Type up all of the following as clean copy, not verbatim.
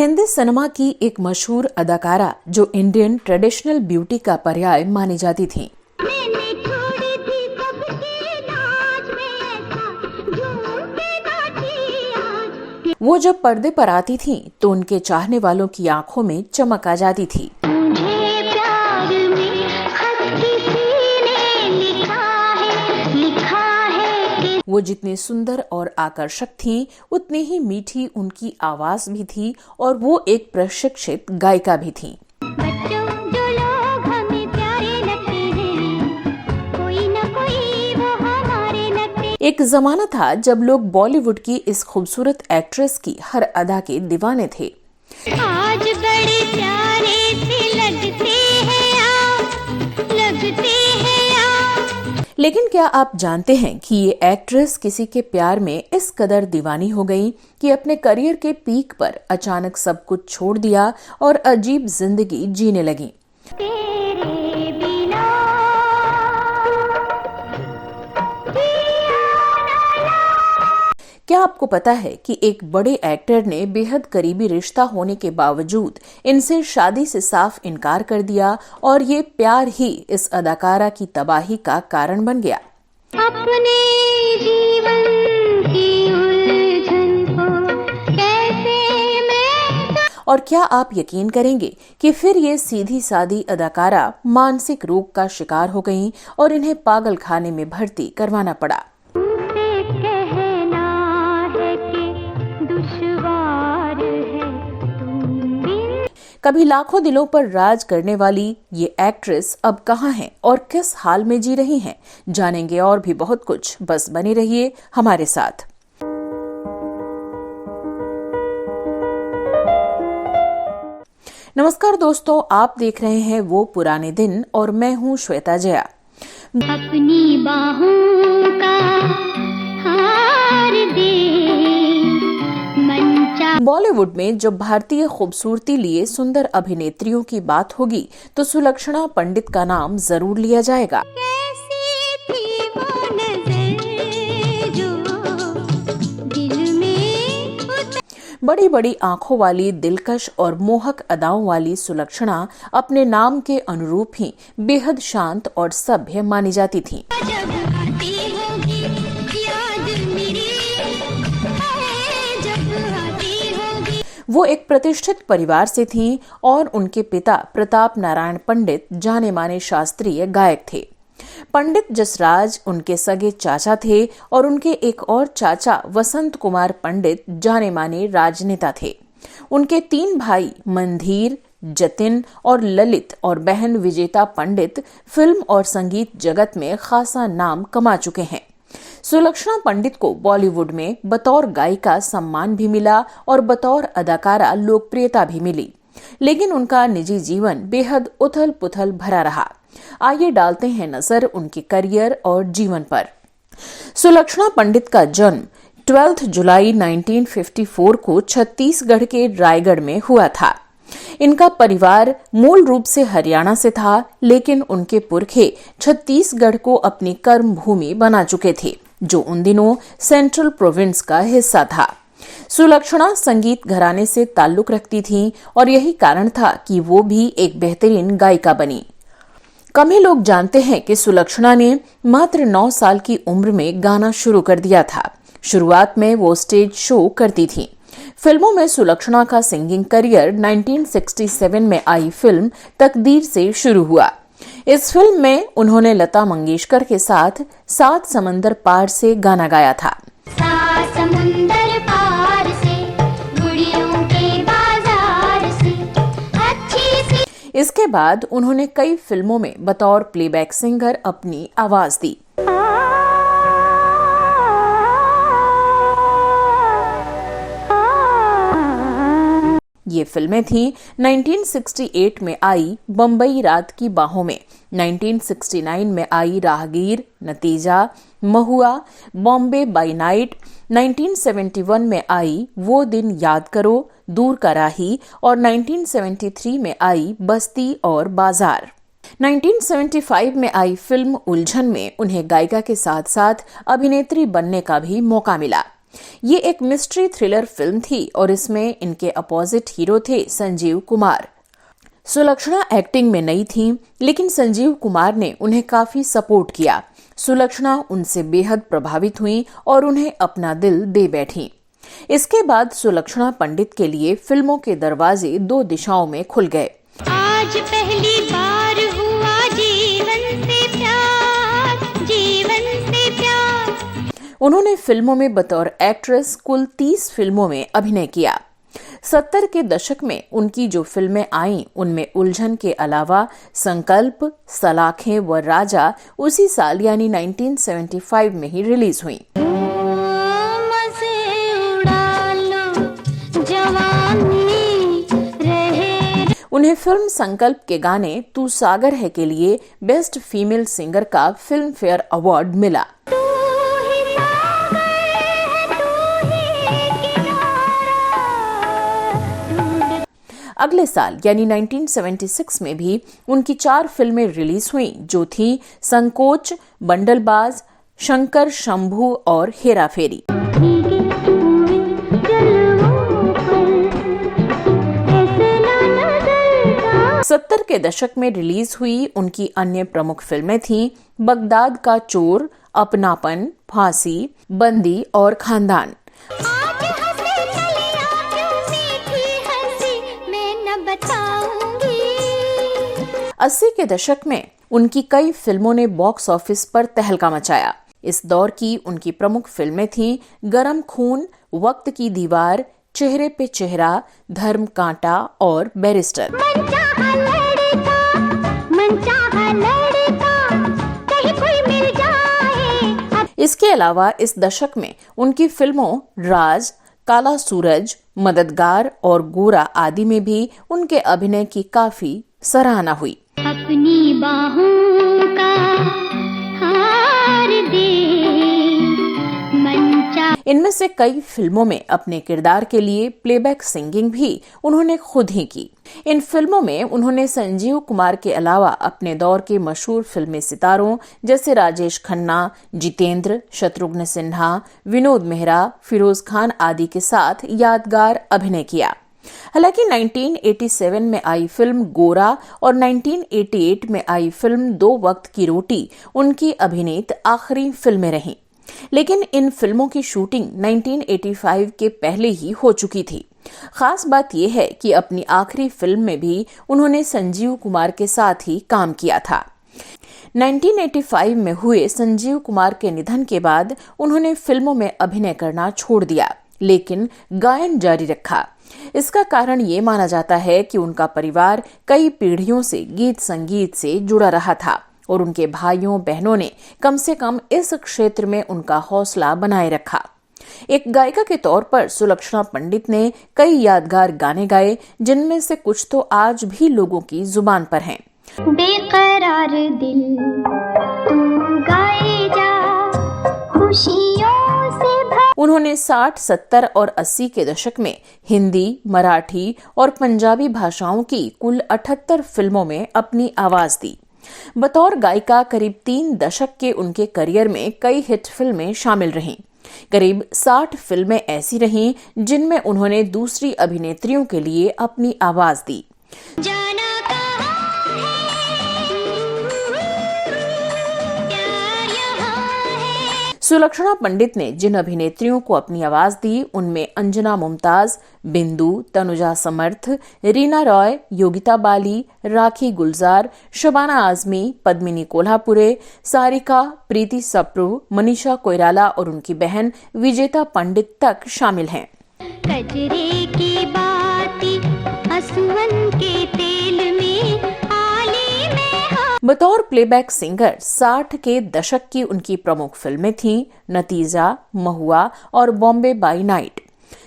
Hindi cinema की एक मशहूर अदाकारा जो इंडियन ट्रेडिशनल ब्यूटी का पर्याय मानी जाती थीं। वो जब पर्दे पर आती थीं, तो उनके चाहने वालों की आंखों में चमक आ जाती थी। वो जितनी सुंदर और आकर्षक थीं, उतनी ही मीठी उनकी आवाज भी थी और वो एक प्रशिक्षित गायिका भी थीं। एक जमाना था जब लोग बॉलीवुड की इस खूबसूरत एक्ट्रेस की हर अदा के दीवाने थे। आज बड़े प्यारे से लगते हैं आप, लगते हैं आप। लेकिन क्या आप जानते हैं कि ये एक्ट्रेस किसी के प्यार में इस कदर दीवानी हो गई कि अपने करियर के पीक पर अचानक सब कुछ छोड़ दिया और अजीब जिंदगी जीने लगी। क्या आपको पता है कि एक बड़े एक्टर ने बेहद करीबी रिश्ता होने के बावजूद इनसे शादी से साफ इनकार कर दिया और ये प्यार ही इस अदाकारा की तबाही का कारण बन गया। अपने जीवन की उलझन को कैसे मैं... और क्या आप यकीन करेंगे कि फिर ये सीधी सादी अदाकारा मानसिक रोग का शिकार हो गईं और इन्हें पागल खाने में भर्ती करवाना पड़ा। कभी लाखों दिलों पर राज करने वाली ये एक्ट्रेस अब कहाँ हैं और किस हाल में जी रही हैं, जानेंगे और भी बहुत कुछ। बस बने रहिए हमारे साथ। नमस्कार दोस्तों, आप देख रहे हैं वो पुराने दिन और मैं हूँ श्वेता जया। अपनी बाहों का हार दे। बॉलीवुड में जब भारतीय खूबसूरती लिए सुंदर अभिनेत्रियों की बात होगी तो सुलक्षणा पंडित का नाम जरूर लिया जाएगा। बड़ी बड़ी आंखों वाली, दिलकश और मोहक अदाओं वाली सुलक्षणा अपने नाम के अनुरूप ही बेहद शांत और सभ्य मानी जाती थीं। वो एक प्रतिष्ठित परिवार से थीं और उनके पिता प्रताप नारायण पंडित जाने माने शास्त्रीय गायक थे। पंडित जसराज उनके सगे चाचा थे और उनके एक और चाचा वसंत कुमार पंडित जाने माने राजनेता थे। उनके 3 भाई मंधीर, जतिन और ललित और बहन विजेता पंडित फिल्म और संगीत जगत में खासा नाम कमा चुके हैं। सुलक्षणा पंडित को बॉलीवुड में बतौर गायिका सम्मान भी मिला और बतौर अदाकारा लोकप्रियता भी मिली, लेकिन उनका निजी जीवन बेहद उथल पुथल भरा रहा। आइए डालते हैं नजर उनके करियर और जीवन पर। सुलक्षणा पंडित का जन्म 12 जुलाई 1954 को छत्तीसगढ़ के रायगढ़ में हुआ था। इनका परिवार मूल रूप से हरियाणा से था, लेकिन उनके पुरखे छत्तीसगढ़ को अपनी कर्म भूमि बना चुके थे, जो उन दिनों सेंट्रल प्रोविंस का हिस्सा था। सुलक्षणा संगीत घराने से ताल्लुक रखती थीं और यही कारण था कि वो भी एक बेहतरीन गायिका बनी। कम ही लोग जानते हैं कि सुलक्षणा ने मात्र 9 साल की उम्र में गाना शुरू कर दिया था। शुरुआत में वो स्टेज शो करती थीं। फिल्मों में सुलक्षणा का सिंगिंग करियर 1967 में आई फिल्म तकदीर से शुरू हुआ। इस फिल्म में उन्होंने लता मंगेशकर के साथ 7 समंदर पार से गाना गाया था। 7 समंदर पार से, गुड़ियों के बाजार से, अच्छी सी। इसके बाद उन्होंने कई फिल्मों में बतौर प्लेबैक सिंगर अपनी आवाज दी। ये फिल्में थीं 1968 में आई बम्बई रात की बाहों में, 1969 में आई राहगीर, नतीजा, महुआ, बॉम्बे बाई नाइट, 1971 में आई वो दिन याद करो, दूर का राही और 1973 में आई बस्ती और बाजार। 1975 में आई फिल्म उलझन में उन्हें गायिका के साथ साथ अभिनेत्री बनने का भी मौका मिला। ये एक मिस्ट्री थ्रिलर फिल्म थी और इसमें इनके अपोजिट हीरो थे संजीव कुमार। सुलक्षणा एक्टिंग में नई थी, लेकिन संजीव कुमार ने उन्हें काफी सपोर्ट किया। सुलक्षणा उनसे बेहद प्रभावित हुई और उन्हें अपना दिल दे बैठी। इसके बाद सुलक्षणा पंडित के लिए फिल्मों के दरवाजे 2 दिशाओं में खुल गए। आज पहली बार हुआ जीवन से प्यार, जीवन से प्यार। उन्होंने फिल्मों में बतौर एक्ट्रेस कुल 30 फिल्मों में अभिनय किया। 70 के दशक में उनकी जो फिल्में आईं उनमें उलझन के अलावा संकल्प, सलाखें व राजा उसी साल यानी 1975 में ही रिलीज हुई। उन्हें फिल्म संकल्प के गाने तू सागर है के लिए बेस्ट फीमेल सिंगर का फिल्म फेयर अवार्ड मिला। अगले साल यानी 1976 में भी उनकी 4 फिल्में रिलीज हुईं, जो थी संकोच, बंडलबाज, शंकर शंभू और हेरा फेरी। 70 के दशक में रिलीज हुई उनकी अन्य प्रमुख फिल्में थीं बगदाद का चोर, अपनापन, फांसी, बंदी और खानदान। 80 के दशक में उनकी कई फिल्मों ने बॉक्स ऑफिस पर तहलका मचाया। इस दौर की उनकी प्रमुख फिल्में थीं गरम खून, वक्त की दीवार, चेहरे पे चेहरा, धर्म कांटा और बैरिस्टर। इसके अलावा इस दशक में उनकी फिल्मों राज, काला सूरज, मददगार और गोरा आदि में भी उनके अभिनय की काफी सराहना हुई। अपनी बाहों का हार दे मंचा। इनमें से कई फिल्मों में अपने किरदार के लिए प्लेबैक सिंगिंग भी उन्होंने खुद ही की। इन फिल्मों में उन्होंने संजीव कुमार के अलावा अपने दौर के मशहूर फिल्मी सितारों जैसे राजेश खन्ना, जितेंद्र, शत्रुघ्न सिन्हा, विनोद मेहरा, फिरोज खान आदि के साथ यादगार अभिनय किया। हालांकि 1987 में आई फिल्म गोरा और 1988 में आई फिल्म 2 वक्त की रोटी उनकी अभिनीत आखिरी फिल्में रहीं। लेकिन इन फिल्मों की शूटिंग 1985 के पहले ही हो चुकी थी। खास बात यह है कि अपनी आखिरी फिल्म में भी उन्होंने संजीव कुमार के साथ ही काम किया था। 1985 में हुए संजीव कुमार के निधन के बाद उन्होंने फिल्मों में अभिनय करना छोड़ दिया, लेकिन गायन जारी रखा। इसका कारण ये माना जाता है कि उनका परिवार कई पीढ़ियों से गीत संगीत से जुड़ा रहा था और उनके भाइयों बहनों ने कम से कम इस क्षेत्र में उनका हौसला बनाए रखा। एक गायिका के तौर पर सुलक्षणा पंडित ने कई यादगार गाने गाए, जिनमें से कुछ तो आज भी लोगों की जुबान पर हैं। बेकरार दिल तू गाए जा खुशियों से भर। उन्होंने 60, 70 और 80 के दशक में हिंदी, मराठी और पंजाबी भाषाओं की कुल 78 फिल्मों में अपनी आवाज दी। बतौर गायिका करीब 3 दशक के उनके करियर में कई हिट फिल्में शामिल रहीं। करीब 60 फिल्में ऐसी रहीं जिनमें उन्होंने दूसरी अभिनेत्रियों के लिए अपनी आवाज दी। सुलक्षणा पंडित ने जिन अभिनेत्रियों को अपनी आवाज दी उनमें अंजना मुमताज, बिंदु, तनुजा समर्थ, रीना रॉय, योगिता बाली, राखी गुलजार, शबाना आजमी, पद्मिनी कोल्हापुरे, सारिका, प्रीति सप्रू, मनीषा कोइराला और उनकी बहन विजेता पंडित तक शामिल हैं। कजरे की बाती असुवन के तेल में आली में हो। बतौर प्लेबैक सिंगर 60 के दशक की उनकी प्रमुख फिल्में थीं नतीजा, महुआ और बॉम्बे बाई नाइट।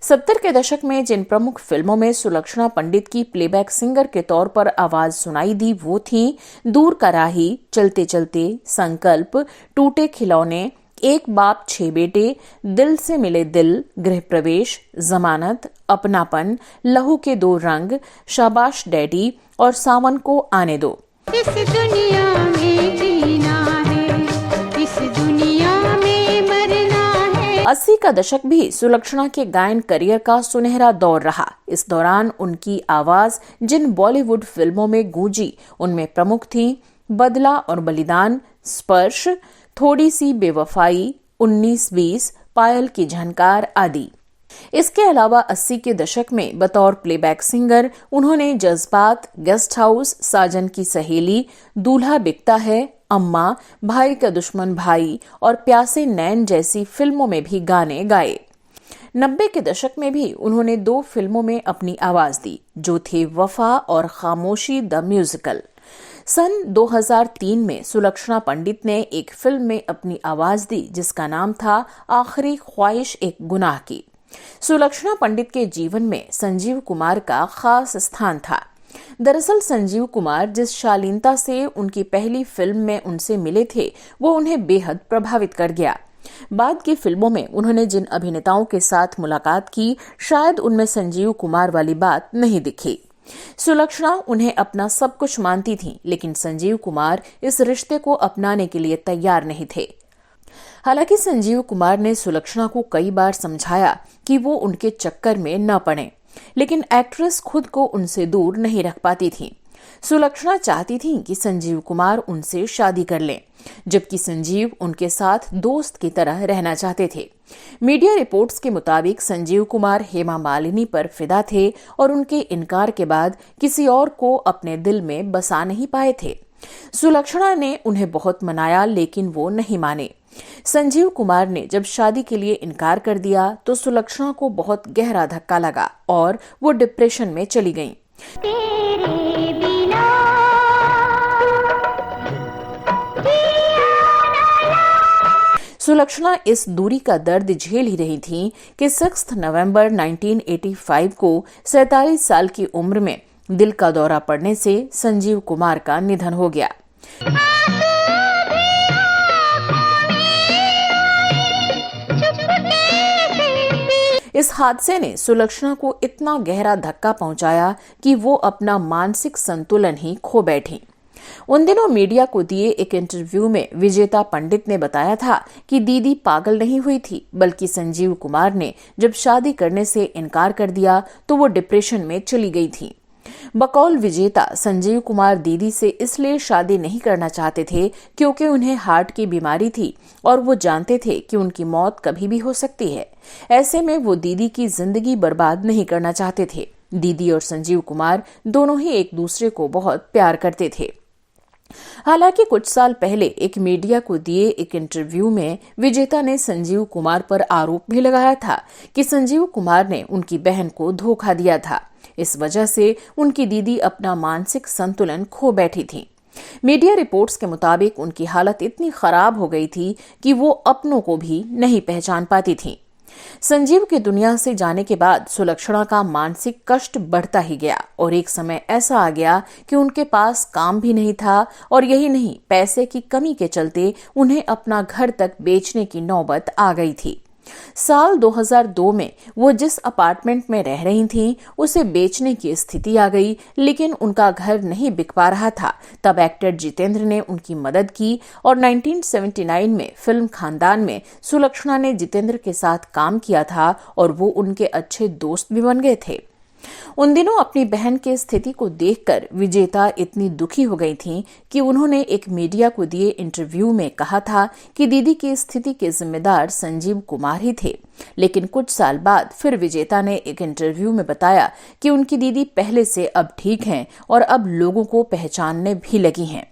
70 के दशक में जिन प्रमुख फिल्मों में सुलक्षणा पंडित की प्लेबैक सिंगर के तौर पर आवाज सुनाई दी वो थीं दूर का राही, चलते चलते, संकल्प, टूटे खिलौने, एक बाप 6 बेटे, दिल से मिले दिल, गृह प्रवेश, जमानत, अपनापन, लहू के 2 रंग, शाबाश डैडी और सावन को आने दो। इस दुनिया में जीना है, इस दुनिया में मरना है। 80 का दशक भी सुलक्षणा के गायन करियर का सुनहरा दौर रहा। इस दौरान उनकी आवाज जिन बॉलीवुड फिल्मों में गूंजी उनमें प्रमुख थी बदला और बलिदान, स्पर्श, थोड़ी सी बेवफाई, 19-20, पायल की झनकार आदि। इसके अलावा 80 के दशक में बतौर प्लेबैक सिंगर उन्होंने जज्बात, गेस्ट हाउस, साजन की सहेली, दूल्हा बिकता है, अम्मा, भाई का दुश्मन भाई और प्यासे नैन जैसी फिल्मों में भी गाने गाए। 90 के दशक में भी उन्होंने 2 फिल्मों में अपनी आवाज दी, जो थे वफा और खामोशी द म्यूजिकल। सन 2003 में सुलक्षणा पंडित ने एक फिल्म में अपनी आवाज दी जिसका नाम था आखिरी ख्वाहिश एक गुनाह की। सुलक्षणा पंडित के जीवन में संजीव कुमार का खास स्थान था। दरअसल संजीव कुमार जिस शालीनता से उनकी पहली फिल्म में उनसे मिले थे वो उन्हें बेहद प्रभावित कर गया। बाद की फिल्मों में उन्होंने जिन अभिनेताओं के साथ मुलाकात की शायद उनमें संजीव कुमार वाली बात नहीं दिखी। सुलक्षणा उन्हें अपना सब कुछ मानती थीं, लेकिन संजीव कुमार इस रिश्ते को अपनाने के लिए तैयार नहीं थे। हालांकि संजीव कुमार ने सुलक्षणा को कई बार समझाया कि वो उनके चक्कर में न पड़े, लेकिन एक्ट्रेस खुद को उनसे दूर नहीं रख पाती थी। सुलक्षणा चाहती थी कि संजीव कुमार उनसे शादी कर लें, जबकि संजीव उनके साथ दोस्त की तरह रहना चाहते थे। मीडिया रिपोर्ट्स के मुताबिक संजीव कुमार हेमा मालिनी पर फिदा थे और उनके इनकार के बाद किसी और को अपने दिल में बसा नहीं पाए थे। सुलक्षणा ने उन्हें बहुत मनाया, लेकिन वो नहीं माने। संजीव कुमार ने जब शादी के लिए इनकार कर दिया तो सुलक्षणा को बहुत गहरा धक्का लगा और वो डिप्रेशन में चली गईं। सुलक्षणा इस दूरी का दर्द झेल ही रही थी कि 6 नवंबर 1985 को 47 साल की उम्र में दिल का दौरा पड़ने से संजीव कुमार का निधन हो गया। इस हादसे ने सुलक्षणा को इतना गहरा धक्का पहुंचाया कि वो अपना मानसिक संतुलन ही खो बैठी। उन दिनों मीडिया को दिए एक इंटरव्यू में विजेता पंडित ने बताया था कि दीदी पागल नहीं हुई थी, बल्कि संजीव कुमार ने जब शादी करने से इनकार कर दिया तो वो डिप्रेशन में चली गई थी। बकौल विजेता संजीव कुमार दीदी से इसलिए शादी नहीं करना चाहते थे क्योंकि उन्हें हार्ट की बीमारी थी और वो जानते थे कि उनकी मौत कभी भी हो सकती है। ऐसे में वो दीदी की जिंदगी बर्बाद नहीं करना चाहते थे। दीदी और संजीव कुमार दोनों ही एक दूसरे को बहुत प्यार करते थे। हालांकि कुछ साल पहले एक मीडिया को दिए एक इंटरव्यू में विजेता ने संजीव कुमार पर आरोप भी लगाया था कि संजीव कुमार ने उनकी बहन को धोखा दिया था। इस वजह से उनकी दीदी अपना मानसिक संतुलन खो बैठी थी। मीडिया रिपोर्ट्स के मुताबिक उनकी हालत इतनी खराब हो गई थी कि वो अपनों को भी नहीं पहचान पाती थी। संजीव की दुनिया से जाने के बाद सुलक्षणा का मानसिक कष्ट बढ़ता ही गया और एक समय ऐसा आ गया कि उनके पास काम भी नहीं था और यही नहीं, पैसे की कमी के चलते उन्हें अपना घर तक बेचने की नौबत आ गई थी। साल 2002 में वो जिस अपार्टमेंट में रह रही थीं, उसे बेचने की स्थिति आ गई, लेकिन उनका घर नहीं बिक पा रहा था। तब एक्टर जितेंद्र ने उनकी मदद की और 1979 में फिल्म खानदान में सुलक्षणा ने जितेंद्र के साथ काम किया था और वो उनके अच्छे दोस्त भी बन गए थे। उन दिनों अपनी बहन की स्थिति को देखकर विजेता इतनी दुखी हो गई थीं कि उन्होंने एक मीडिया को दिए इंटरव्यू में कहा था कि दीदी की स्थिति के जिम्मेदार संजीव कुमार ही थे। लेकिन कुछ साल बाद फिर विजेता ने एक इंटरव्यू में बताया कि उनकी दीदी पहले से अब ठीक हैं और अब लोगों को पहचानने भी लगी हैं।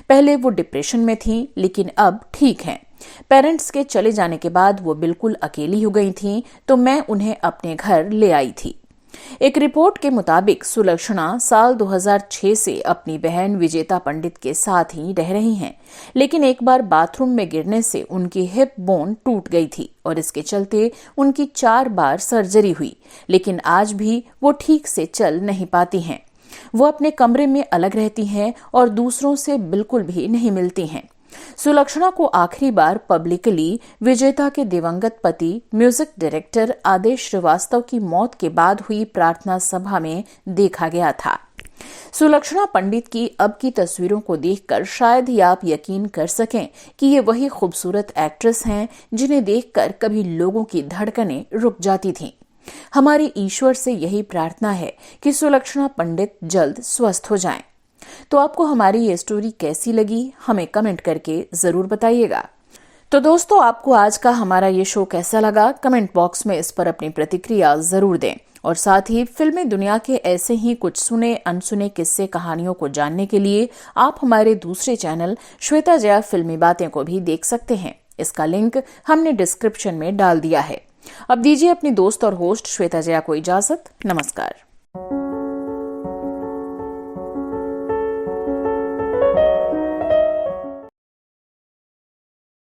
पहले वो डिप्रेशन में थीं, लेकिन अब ठीक हैं। पेरेंट्स के चले जाने के बाद वो बिल्कुल अकेली हो गई थीं, तो मैं उन्हें अपने घर ले आई थी। एक रिपोर्ट के मुताबिक सुलक्षणा साल 2006 से अपनी बहन विजेता पंडित के साथ ही रह रही हैं, लेकिन एक बार बाथरूम में गिरने से उनकी हिप बोन टूट गई थी और इसके चलते उनकी 4 बार सर्जरी हुई, लेकिन आज भी वो ठीक से चल नहीं पाती हैं। वो अपने कमरे में अलग रहती हैं और दूसरों से बिल्कुल भी नहीं मिलती हैं। सुलक्षणा को आखिरी बार पब्लिकली विजेता के दिवंगत पति म्यूजिक डायरेक्टर आदेश श्रीवास्तव की मौत के बाद हुई प्रार्थना सभा में देखा गया था। सुलक्षणा पंडित की अब की तस्वीरों को देखकर शायद ही आप यकीन कर सकें कि ये वही खूबसूरत एक्ट्रेस हैं जिन्हें देखकर कभी लोगों की धड़कनें रुक जाती थीं। हमारी ईश्वर से यही प्रार्थना है कि सुलक्षणा पंडित जल्द स्वस्थ हो जाएं। तो आपको हमारी ये स्टोरी कैसी लगी, हमें कमेंट करके जरूर बताइएगा। तो दोस्तों, आपको आज का हमारा ये शो कैसा लगा, कमेंट बॉक्स में इस पर अपनी प्रतिक्रिया जरूर दें। और साथ ही फिल्मी दुनिया के ऐसे ही कुछ सुने अनसुने किस्से कहानियों को जानने के लिए आप हमारे दूसरे चैनल श्वेता जया फिल्मी बातें को भी देख सकते हैं। इसका लिंक हमने डिस्क्रिप्शन में डाल दिया है। अब दीजिए अपनी दोस्त और होस्ट श्वेता जया को इजाजत। नमस्कार।